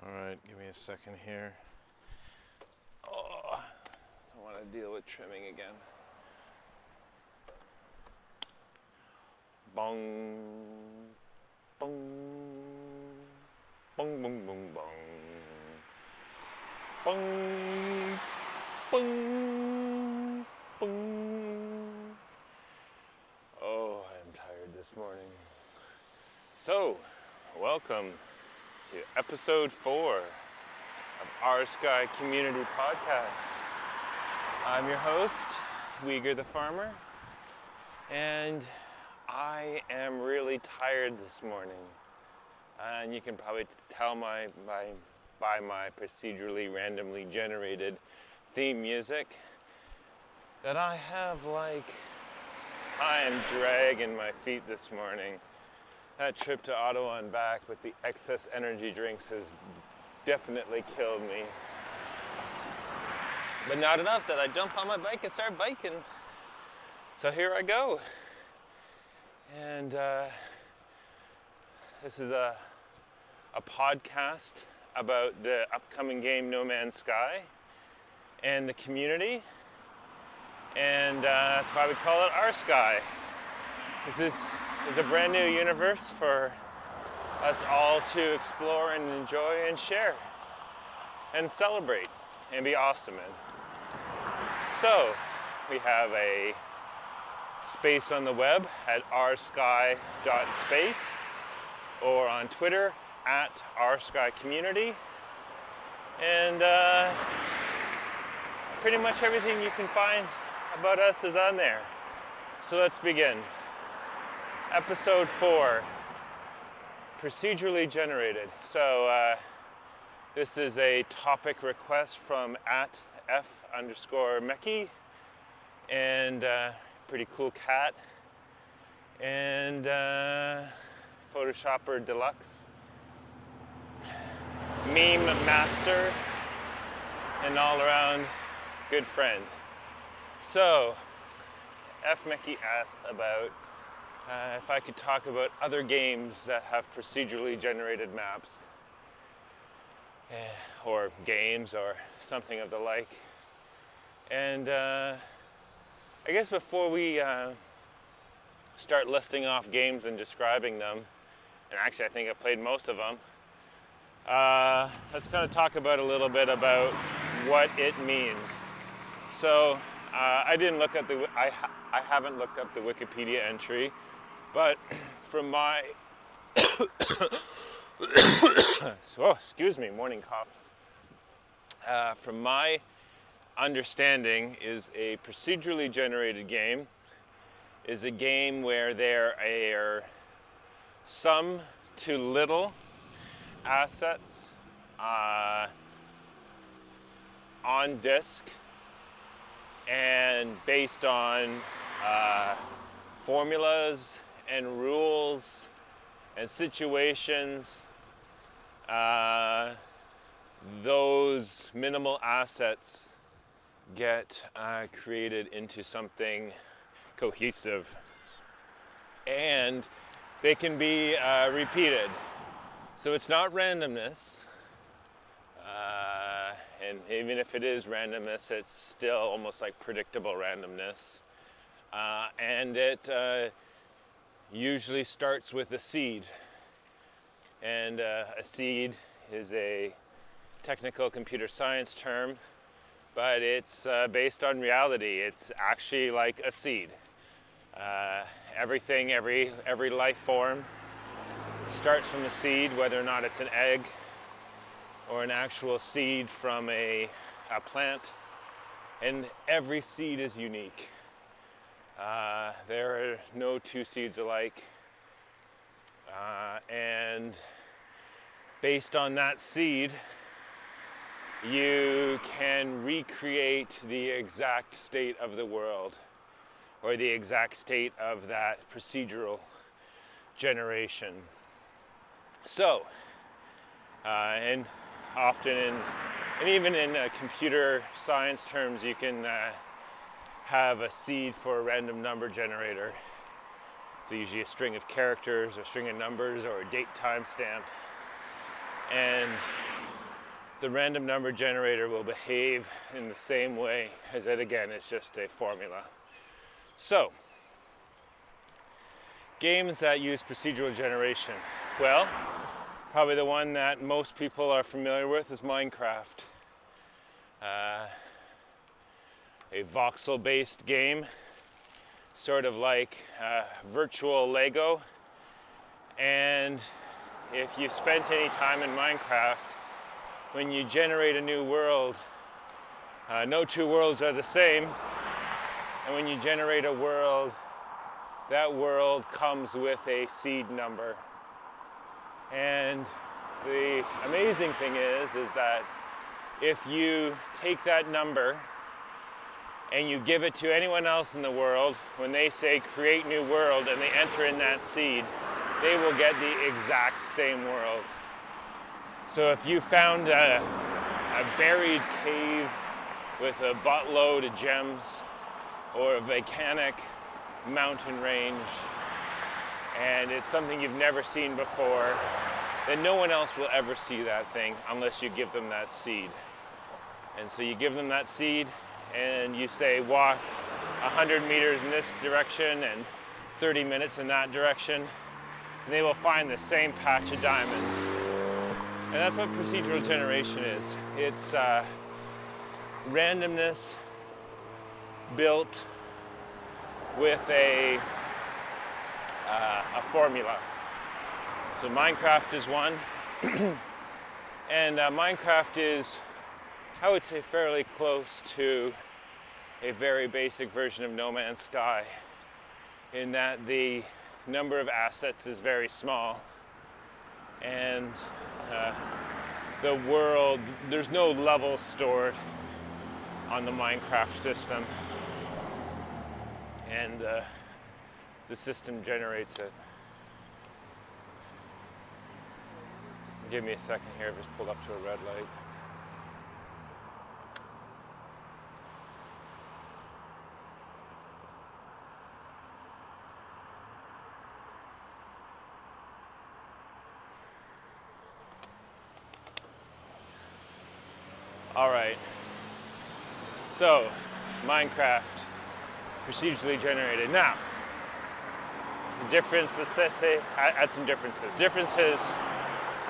Alright, give me a second here. Oh, I want to deal with trimming again. Bong, bong, bong, bong, bong, bong. Bong, bong, bong. Oh, I'm tired this morning. So, welcome to episode 4 of Our Sky Community Podcast. I'm your host, Uyghur the Farmer, and I am really tired this morning. And you can probably tell by my procedurally randomly generated theme music that I am dragging my feet this morning. That trip to Ottawa and back with the excess energy drinks has definitely killed me. But not enough that I jump on my bike and start biking. So here I go. And this is a podcast about the upcoming game No Man's Sky and the community. And that's why we call it Our Sky. This is a brand new universe for us all to explore and enjoy and share and celebrate and be awesome in. So we have a space on the web at oursky.space or on Twitter at ourskycommunity, and pretty much everything you can find about us is on there. So let's begin. Episode 4, procedurally generated. So this is a topic request from at F_Meki, and pretty cool cat, and Photoshopper Deluxe, meme master, and all around good friend. So F_Meki asks about if I could talk about other games that have procedurally generated maps, or games, or something of the like. And I guess before we start listing off games and describing them, and actually I think I've played most of them, let's kind of talk about a little bit about what it means. So I haven't looked up the Wikipedia entry, but from my excuse me, morning coughs. From my understanding, is a procedurally generated game is a game where there are some to little assets on disk, and based on formulas and rules and situations, those minimal assets get created into something cohesive, and they can be repeated. So it's not randomness, and even if it is randomness, it's still almost like predictable randomness, and it usually starts with a seed, and a seed is a technical computer science term, but it's based on reality. It's actually like a seed. Everything, every life form starts from a seed, whether or not it's an egg or an actual seed from a plant, and every seed is unique. There are no two seeds alike, and based on that seed, you can recreate the exact state of the world, or the exact state of that procedural generation. So, and often and even in computer science terms, you can have a seed for a random number generator. It's usually a string of characters, a string of numbers, or a date timestamp. And the random number generator will behave in the same way as it, again, is just a formula. So, games that use procedural generation. Well, probably the one that most people are familiar with is Minecraft. A voxel-based game, sort of like virtual Lego. And if you've spent any time in Minecraft, when you generate a new world, no two worlds are the same. And when you generate a world, that world comes with a seed number. And the amazing thing is that if you take that number and you give it to anyone else in the world, when they say create new world and they enter in that seed, they will get the exact same world. So if you found a buried cave with a buttload of gems, or a volcanic mountain range, and it's something you've never seen before, then no one else will ever see that thing unless you give them that seed. And so you give them that seed and you say walk 100 meters in this direction and 30 minutes in that direction, and they will find the same patch of diamonds. And that's what procedural generation is. It's randomness built with a formula. So Minecraft is one, and Minecraft is, I would say, fairly close to a very basic version of No Man's Sky, in that the number of assets is very small, and the world, there's no levels stored on the Minecraft system, and the system generates it. Give me a second here, I've just pulled up to a red light. All right, so Minecraft, procedurally generated. Now, the difference, let's say, add some differences. Differences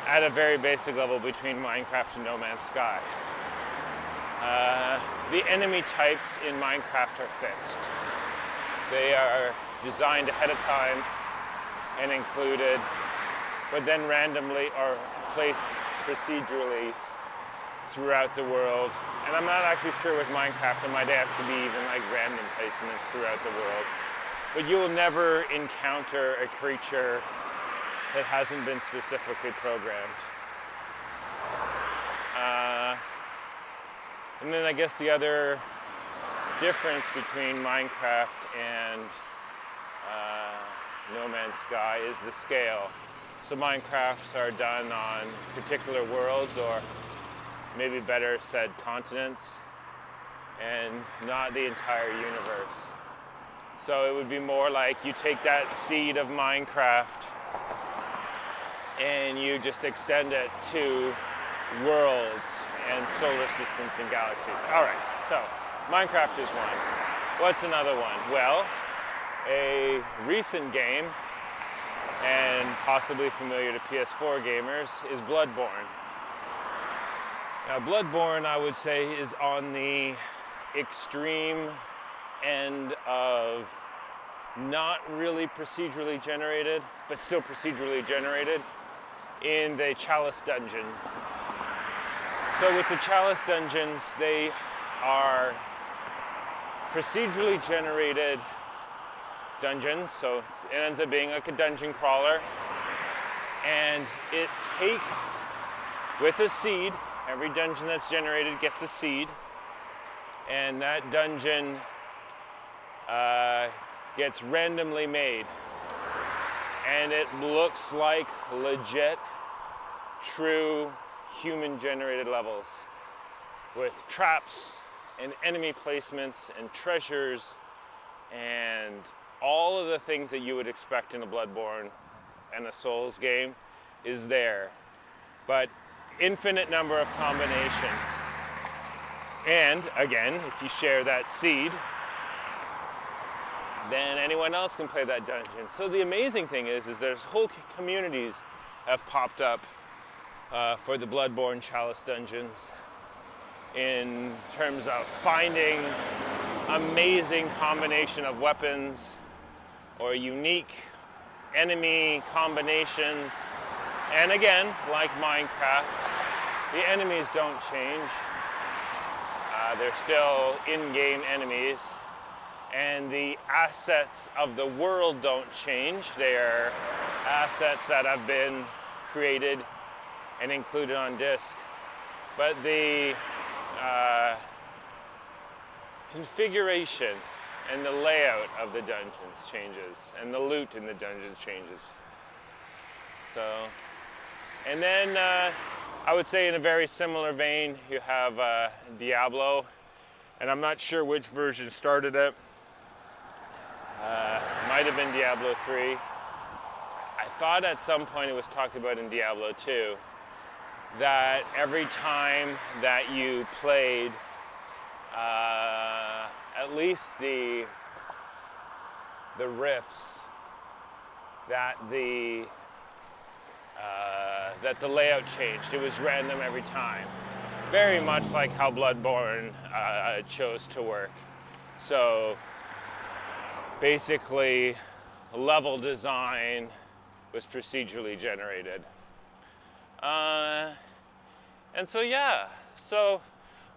at a very basic level between Minecraft and No Man's Sky. The enemy types in Minecraft are fixed. They are designed ahead of time and included, but then randomly are placed procedurally throughout the world. And I'm not actually sure with Minecraft, it might actually be even like random placements throughout the world. But you will never encounter a creature that hasn't been specifically programmed. And then I guess the other difference between Minecraft and No Man's Sky is the scale. So Minecrafts are done on particular worlds, or maybe better said continents, and not the entire universe. So it would be more like you take that seed of Minecraft and you just extend it to worlds and solar systems and galaxies. All right, so Minecraft is one. What's another one? Well, a recent game, and possibly familiar to PS4 gamers, is Bloodborne. Now, Bloodborne, I would say, is on the extreme end of not really procedurally generated, but still procedurally generated, in the Chalice dungeons. So with the Chalice dungeons, they are procedurally generated dungeons, so it ends up being like a dungeon crawler, and it takes, with a seed, every dungeon that's generated gets a seed, and that dungeon gets randomly made, and it looks like legit, true human-generated levels with traps and enemy placements and treasures and all of the things that you would expect in a Bloodborne and a Souls game is there. But infinite number of combinations. And again, if you share that seed, then anyone else can play that dungeon. So the amazing thing is there's whole communities have popped up for the Bloodborne Chalice dungeons in terms of finding amazing combination of weapons or unique enemy combinations. And again, like Minecraft, the enemies don't change. They're still in-game enemies. And the assets of the world don't change. They are assets that have been created and included on disk. But the configuration and the layout of the dungeons changes, and the loot in the dungeons changes. So, and then I would say in a very similar vein, you have Diablo, and I'm not sure which version started it. Might have been Diablo 3. I thought at some point it was talked about in Diablo 2 that every time that you played at least the riffs, that the layout changed. It was random every time. Very much like how Bloodborne chose to work. So basically, level design was procedurally generated. And so yeah, so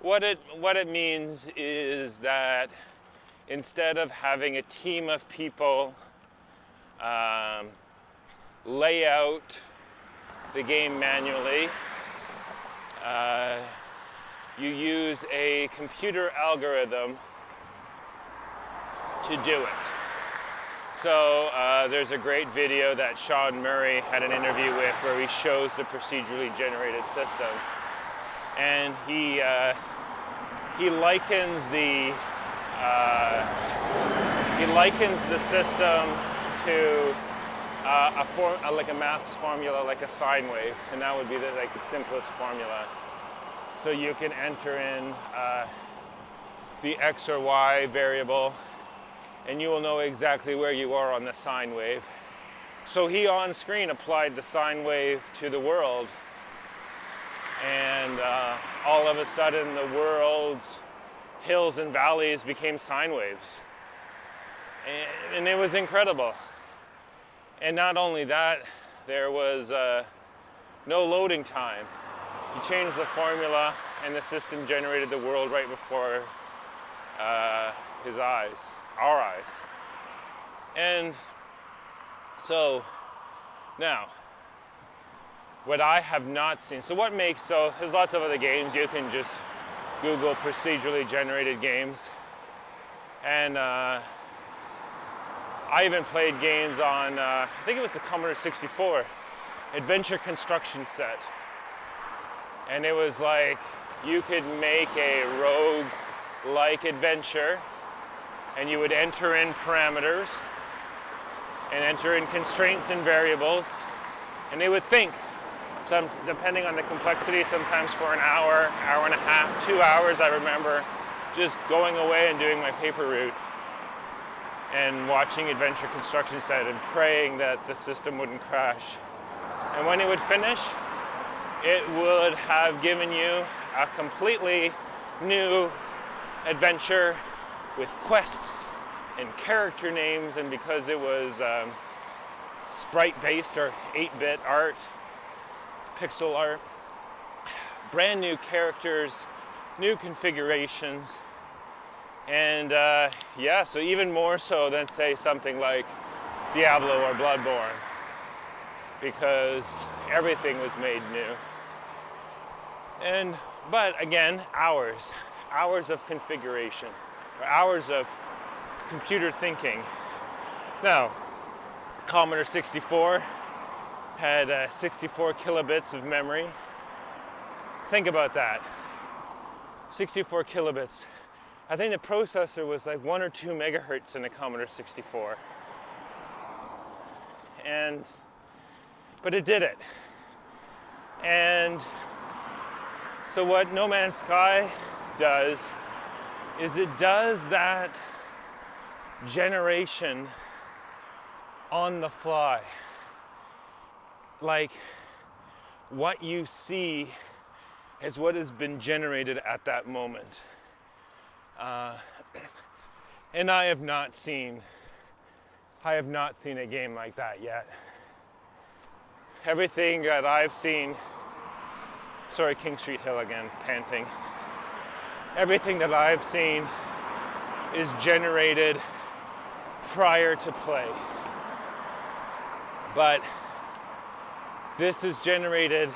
what it means is that instead of having a team of people lay out the game manually, you use a computer algorithm to do it. So there's a great video that Sean Murray had an interview with where he shows the procedurally generated system, and he likens the system to like a math formula, like a sine wave, and that would be the simplest formula. So you can enter in the x or y variable, and you will know exactly where you are on the sine wave. So he on screen applied the sine wave to the world, and all of a sudden the world's hills and valleys became sine waves. And it was incredible. And not only that, there was no loading time. You changed the formula and the system generated the world right before his eyes, our eyes. And so now, what I have not seen, so there's lots of other games. You can just Google procedurally generated games. And I even played games on, I think it was the Commodore 64, Adventure Construction Set. And it was like, you could make a rogue-like adventure, and you would enter in parameters, and enter in constraints and variables, and they would think, depending on the complexity, sometimes for an hour, hour and a half, 2 hours, I remember just going away and doing my paper route and watching Adventure Construction Set and praying that the system wouldn't crash. And when it would finish, it would have given you a completely new adventure with quests and character names, and because it was sprite-based or 8-bit art, pixel art, brand new characters, new configurations, and yeah, so even more so than say something like Diablo or Bloodborne, because everything was made new. But again, hours of configuration, hours of computer thinking. Now, Commodore 64 had 64 kilobits of memory. Think about that. 64 kilobits. I think the processor was like 1 or 2 megahertz in the Commodore 64. But it did it. And So what No Man's Sky does is it does that generation on the fly. Like, what you see is what has been generated at that moment. And I have not seen a game like that yet. Everything that I've seen, sorry, King Street Hill again, panting. Everything that I've seen is generated prior to play. But this is generated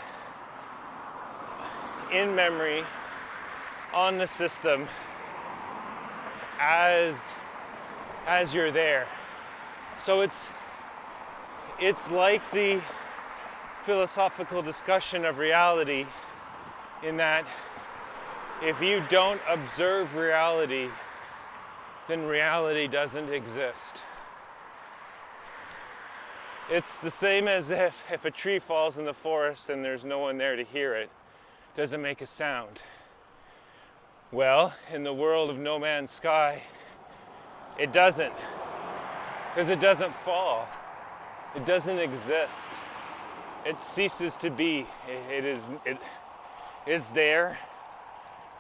in memory on the system as you're there. So it's like the philosophical discussion of reality, in that if you don't observe reality, then reality doesn't exist. It's the same as if a tree falls in the forest and there's no one there to hear it, doesn't make a sound. Well, in the world of No Man's Sky, it doesn't, because it doesn't fall. It doesn't exist. It ceases to be. It's there,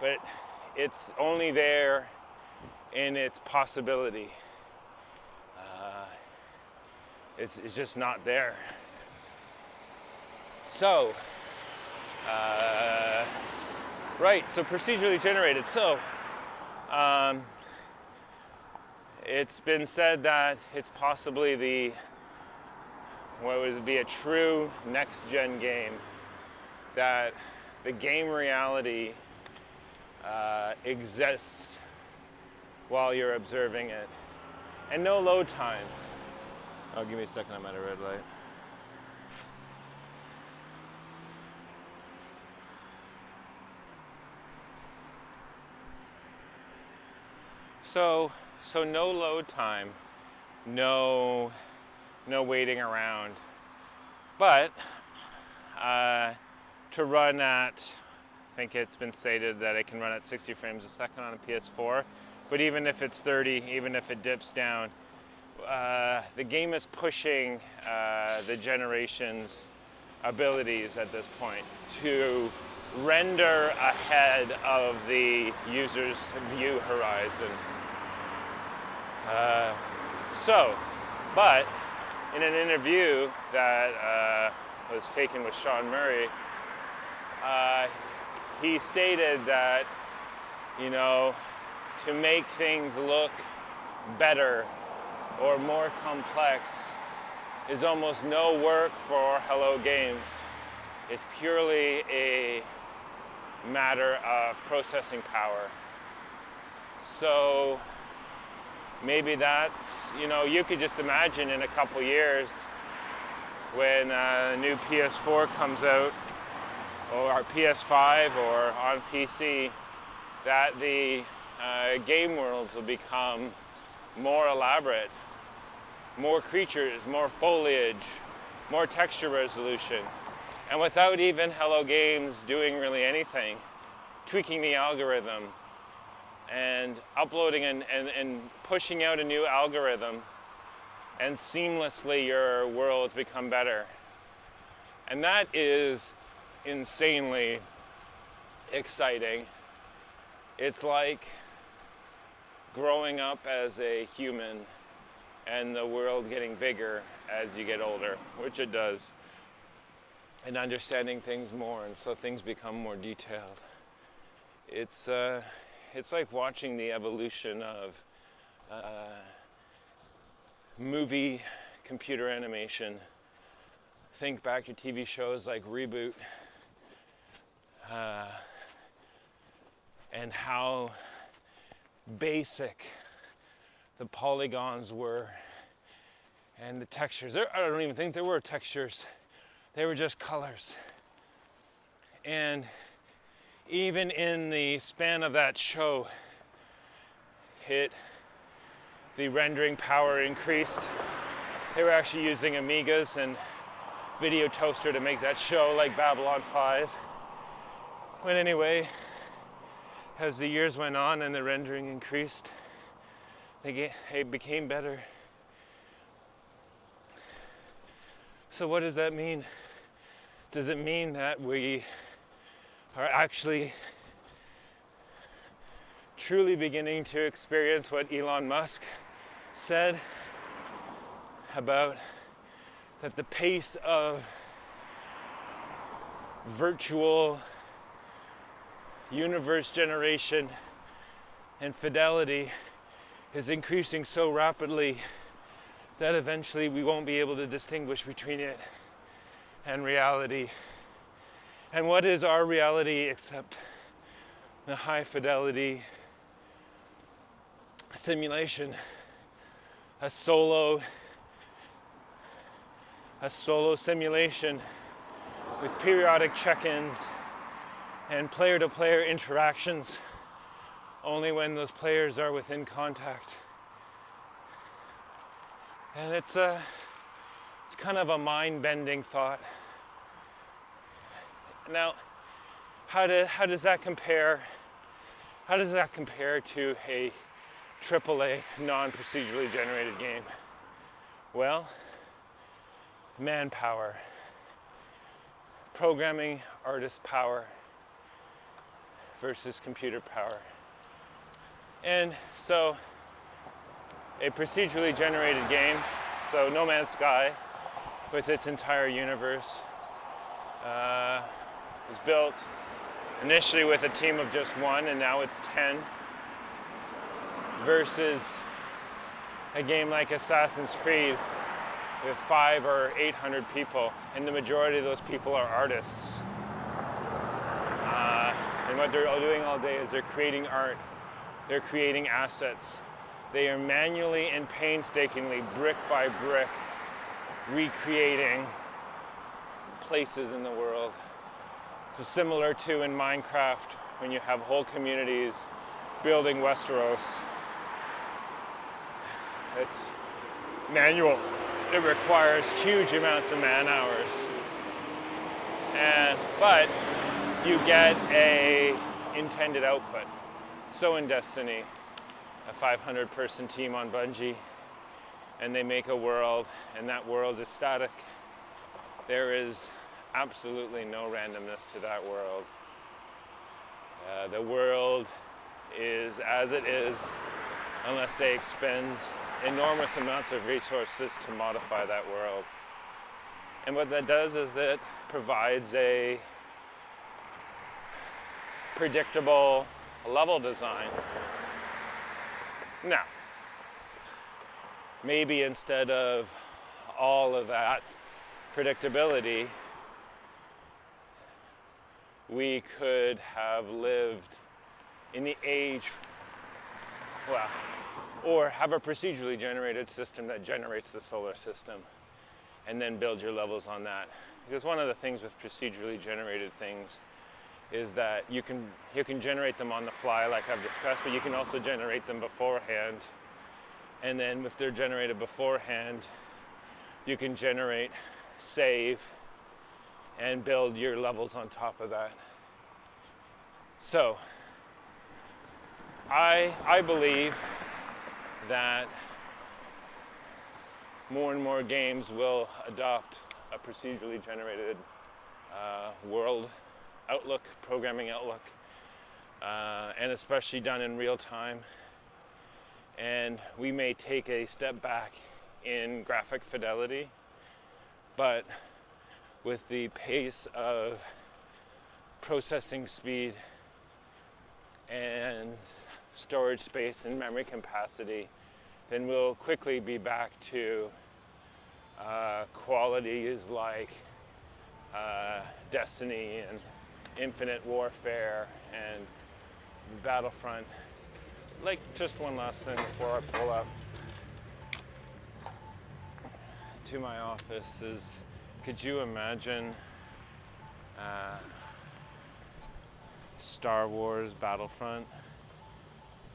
but it's only there in its possibility. It's just not there. So, right, so procedurally generated. So, it's been said that it's possibly what would be a true next-gen game, that the game reality exists while you're observing it, and no load time. Oh, give me a second, I'm at a red light. So no load time, no waiting around, but to run at, I think it's been stated that it can run at 60 frames a second on a PS4, but even if it's 30, even if it dips down, the game is pushing the generation's abilities at this point to render ahead of the user's view horizon. But in an interview that was taken with Sean Murray, he stated that, to make things look better or more complex is almost no work for Hello Games. It's purely a matter of processing power. So maybe that's, you could just imagine in a couple years when a new PS4 comes out, or PS5 or on PC, that the game worlds will become more elaborate, more creatures, more foliage, more texture resolution, and without even Hello Games doing really anything, tweaking the algorithm and uploading and pushing out a new algorithm, and seamlessly your worlds become better. And that is insanely exciting. It's like growing up as a human and the world getting bigger as you get older, which it does, and understanding things more, and so things become more detailed. It's like watching the evolution of movie computer animation. Think back to TV shows like Reboot, and how basic the polygons were and the textures. I don't even think there were textures. They were just colors. And even in the span of that show, the rendering power increased. They were actually using Amigas and Video Toaster to make that show, like Babylon 5. But anyway, as the years went on and the rendering increased, it became better. So what does that mean? Does it mean that we are actually truly beginning to experience what Elon Musk said about that the pace of virtual universe generation and fidelity is increasing so rapidly that eventually we won't be able to distinguish between it and reality? And what is our reality except the high fidelity simulation, a solo simulation with periodic check-ins and player-to-player interactions only when those players are within contact. And it's kind of a mind-bending thought. Now, how does that compare? How does that compare to a AAA non-procedurally generated game? Well, manpower, programming artist power versus computer power. And so a procedurally generated game, so No Man's Sky with its entire universe, was built initially with a team of just one, and now it's 10, versus a game like Assassin's Creed with 500 or 800 people, and the majority of those people are artists. And what they're all doing all day is they're creating art, they're creating assets. They are manually and painstakingly, brick by brick, recreating places in the world. So similar to in Minecraft, when you have whole communities building Westeros. It's manual. It requires huge amounts of man hours. But you get a intended output. So in Destiny, a 500-person team on Bungie, and they make a world, and that world is static. There is absolutely no randomness to that world. The world is as it is, unless they expend enormous amounts of resources to modify that world. And what that does is it provides a predictable level design. Now, maybe instead of all of that predictability, we could have lived in the age, or have a procedurally generated system that generates the solar system and then build your levels on that. Because one of the things with procedurally generated things is that you can generate them on the fly like I've discussed, but you can also generate them beforehand. And then if they're generated beforehand, you can generate, save, and build your levels on top of that. So, I believe that more and more games will adopt a procedurally generated world outlook, programming outlook, and especially done in real time. And we may take a step back in graphic fidelity, but with the pace of processing speed and storage space and memory capacity, then we'll quickly be back to qualities like Destiny and Infinite Warfare and Battlefront. Like, just one last thing before I pull up to my office is, could you imagine Star Wars Battlefront,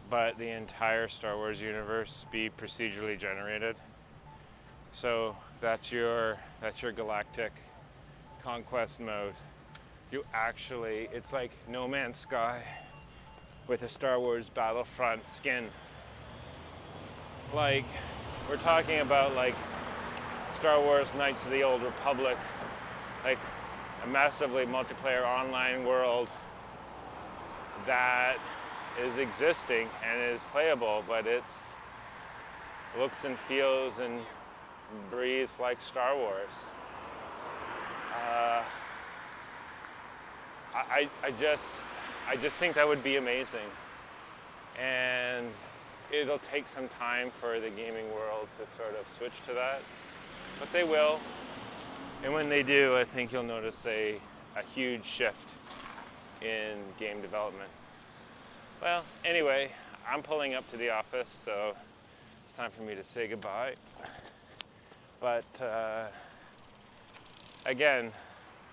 but the entire Star Wars universe be procedurally generated? So that's your galactic conquest mode. it's like No Man's Sky with a Star Wars Battlefront skin. Like, we're talking about like Star Wars Knights of the Old Republic, like a massively multiplayer online world that is existing and is playable, but it's looks and feels and breathes like Star Wars. I just think that would be amazing, and it'll take some time for the gaming world to sort of switch to that, but they will. And when they do, I think you'll notice a huge shift in game development. Well, anyway, I'm pulling up to the office, so it's time for me to say goodbye. But again,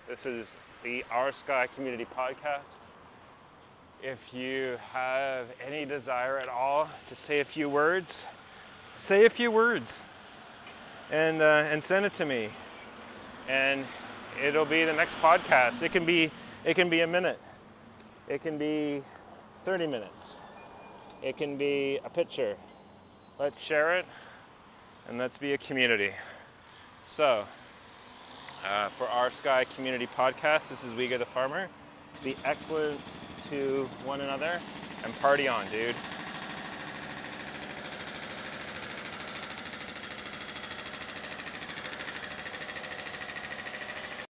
this is the Our Sky Community Podcast. If you have any desire at all to say a few words, and send it to me, and it'll be the next podcast. It can be a minute, it can be 30 minutes, it can be a picture. Let's share it, and let's be a community. So, for Our Sky Community Podcast, this is Uyghur the Farmer. Be excellent to one another and party on, dude.